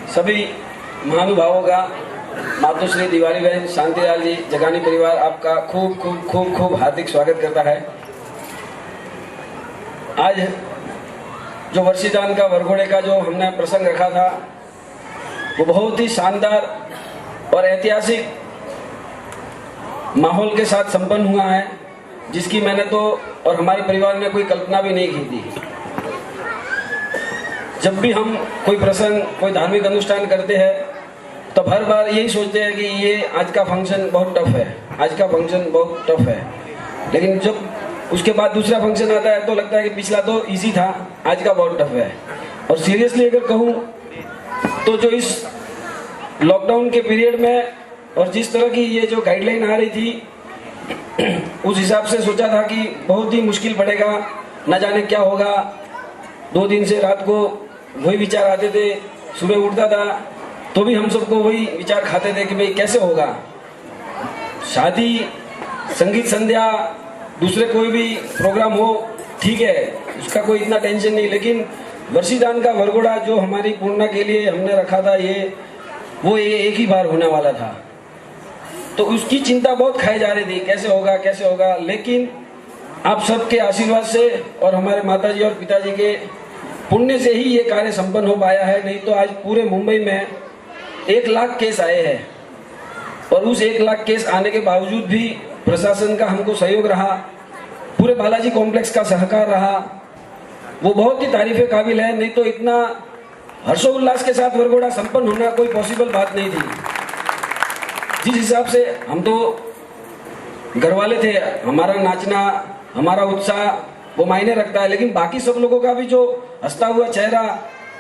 सभी महानुभावों का, मातोश्री दिवाली बहन, शांतिलाल जी, जगानी परिवार आपका खूब खूब खूब खूब हार्दिक स्वागत करता है। आज जो वर्षीदान का वरघोड़े का जो हमने प्रसंग रखा था वो बहुत ही शानदार और ऐतिहासिक माहौल के साथ संपन्न हुआ है, जिसकी मैंने तो और हमारे परिवार ने कोई कल्पना भी नहीं की थी। जब भी हम कोई प्रसंग, कोई धार्मिक अनुष्ठान करते हैं तो हर बार यही सोचते हैं कि ये आज का फंक्शन बहुत टफ है, आज का फंक्शन बहुत टफ है। लेकिन जब उसके बाद दूसरा फंक्शन आता है तो लगता है कि पिछला तो इजी था, आज का बहुत टफ है। और सीरियसली अगर कहूँ तो जो इस लॉकडाउन के पीरियड में और जिस तरह की ये जो गाइडलाइन आ रही थी, उस हिसाब से सोचा था कि बहुत ही मुश्किल पड़ेगा, न जाने क्या होगा। 2 दिन से रात को वही विचार आते थे, सुबह उठता था तो भी हम सबको वही विचार खाते थे कि भाई कैसे होगा। शादी, संगीत संध्या, दूसरे कोई भी प्रोग्राम हो ठीक है, उसका कोई इतना टेंशन नहीं, लेकिन वर्षीदान का वरघोड़ा जो हमारी पूर्णा के लिए हमने रखा था वो एक ही बार होने वाला था, तो उसकी चिंता बहुत खाई जा रही थी, कैसे होगा कैसे होगा। लेकिन आप सबके आशीर्वाद से और हमारे माताजी और पिताजी के पुण्य से ही ये कार्य संपन्न हो पाया है। नहीं तो आज पूरे मुंबई में 1 लाख केस आए हैं और उस 1 लाख केस आने के बावजूद भी प्रशासन का हमको सहयोग रहा, पूरे बालाजी कॉम्प्लेक्स का सहकार रहा, वो बहुत ही तारीफे काबिल है। नहीं तो इतना हर्षोल्लास के साथ वरघोड़ा संपन्न होना कोई पॉसिबल बात नहीं थी। जिस हिसाब से हम तो घर वाले थे, हमारा नाचना, हमारा उत्साह वो मायने रखता है, लेकिन बाकी सब लोगों का भी जो हंसता हुआ चेहरा,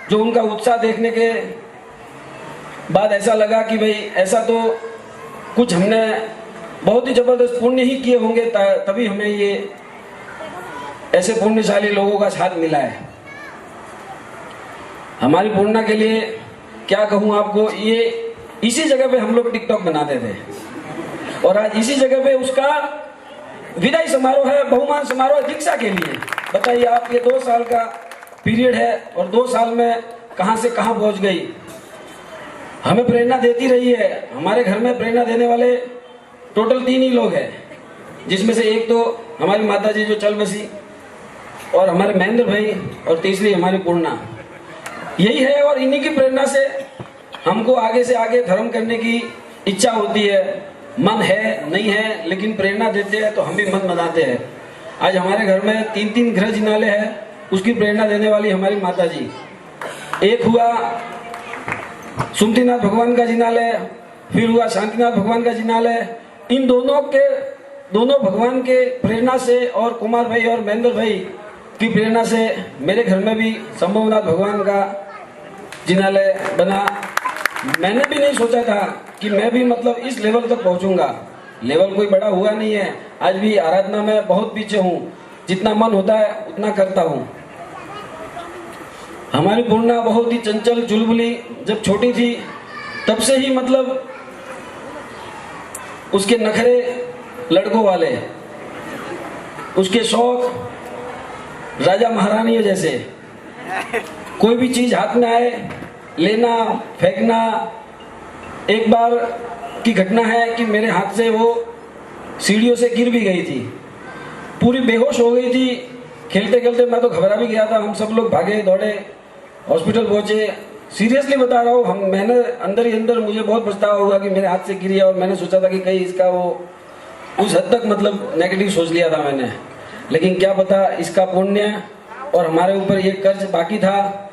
जो उनका उत्साह देखने के बाद ऐसा लगा कि भाई ऐसा तो कुछ हमने बहुत ही जबरदस्त पुण्य ही किए होंगे, तभी हमें ये ऐसे पुण्यशाली लोगों का साथ मिला है। हमारी पूर्णा के लिए क्या कहूँ आपको, ये इसी जगह पे हम लोग टिकटॉक बनाते थे और आज इसी जगह पे उसका विदाई समारोह है, बहुमान समारोह दीक्षा के लिए। बताइए आप, ये 2 साल का पीरियड है और 2 साल में कहां से कहां पहुंच गई। हमें प्रेरणा देती रही है। हमारे घर में प्रेरणा देने वाले टोटल 3 ही लोग हैं, जिसमें से एक तो हमारी माताजी जो चल बसी, और हमारे महेंद्र भाई, और तीसरी हमारी पूर्णा। यही है और इन्हीं की प्रेरणा से हमको आगे से आगे धर्म करने की इच्छा होती है। मन है नहीं है, लेकिन प्रेरणा देते हैं तो हम भी मन बनाते हैं। आज हमारे घर में 3-3 गृह जिनालय है, उसकी प्रेरणा देने वाली हमारी माताजी। एक हुआ सुमतिनाथ भगवान का जिनालय, फिर हुआ शांतिनाथ भगवान का जिनालय। इन दोनों भगवान के प्रेरणा से और कुमार भाई और महेंद्र भाई की प्रेरणा से मेरे घर में भी संभवनाथ भगवान का जिनालय बना। मैंने भी नहीं सोचा था कि मैं भी मतलब इस लेवल तक पहुंचूंगा। लेवल कोई बड़ा हुआ नहीं है, आज भी आराधना में बहुत पीछे हूँ, जितना मन होता है उतना करता हूँ। हमारी पूर्णा बहुत ही चंचल चुलबुली, जब छोटी थी तब से ही मतलब उसके नखरे लड़कों वाले, उसके शौक राजा महारानियों जैसे। कोई भी चीज हाथ में आए, लेना फेंकना। एक बार की घटना है कि मेरे हाथ से वो सीढ़ियों से गिर भी गई थी, पूरी बेहोश हो गई थी। खेलते खेलते मैं तो घबरा भी गया था। हम सब लोग भागे दौड़े, हॉस्पिटल पहुंचे। सीरियसली बता रहा हूँ, मैंने अंदर ही अंदर मुझे बहुत पछतावा हुआ कि मेरे हाथ से गिरी है, और मैंने सोचा था कि कहीं इसका वो उस हद तक मतलब नेगेटिव सोच लिया था मैंने। लेकिन क्या पता इसका पुण्य और हमारे ऊपर ये कर्ज बाकी था।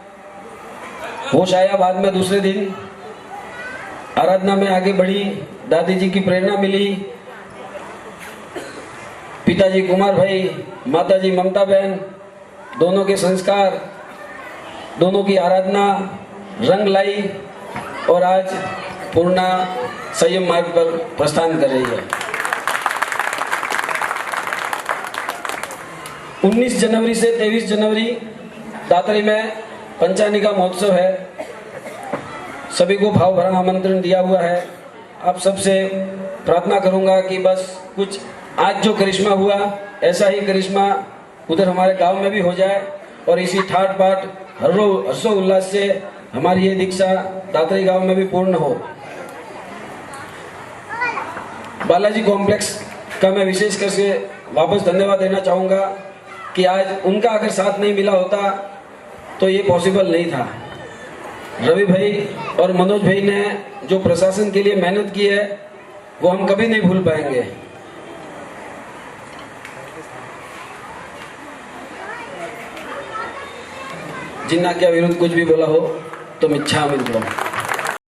होश आया बाद में दूसरे दिन, आराधना में आगे बढ़ी, दादी जी की प्रेरणा मिली, पिताजी कुमार भाई, माताजी ममता बहन, दोनों के संस्कार, दोनों की आराधना रंग लाई और आज पूर्णा संयम मार्ग पर प्रस्थान कर रही है। 19 जनवरी से 23 जनवरी दातरी में पंचानिका महोत्सव है। सभी को भाव भरा आमंत्रण दिया हुआ है। आप सबसे प्रार्थना करूंगा कि बस कुछ आज जो करिश्मा हुआ ऐसा ही करिश्मा उधर हमारे गांव में भी हो जाए और इसी ठाट बाट हर्षोल्लास से हमारी ये दीक्षा दातरी गांव में भी पूर्ण हो। बालाजी कॉम्प्लेक्स का मैं विशेष करके वापस धन्यवाद देना चाहूँगा कि आज उनका अगर साथ नहीं मिला होता तो ये पॉसिबल नहीं था। रवि भाई और मनोज भाई ने जो प्रशासन के लिए मेहनत की है वो हम कभी नहीं भूल पाएंगे। जिन्ना क्या विरुद्ध कुछ भी बोला हो तो मिच्छामि दुक्कडम।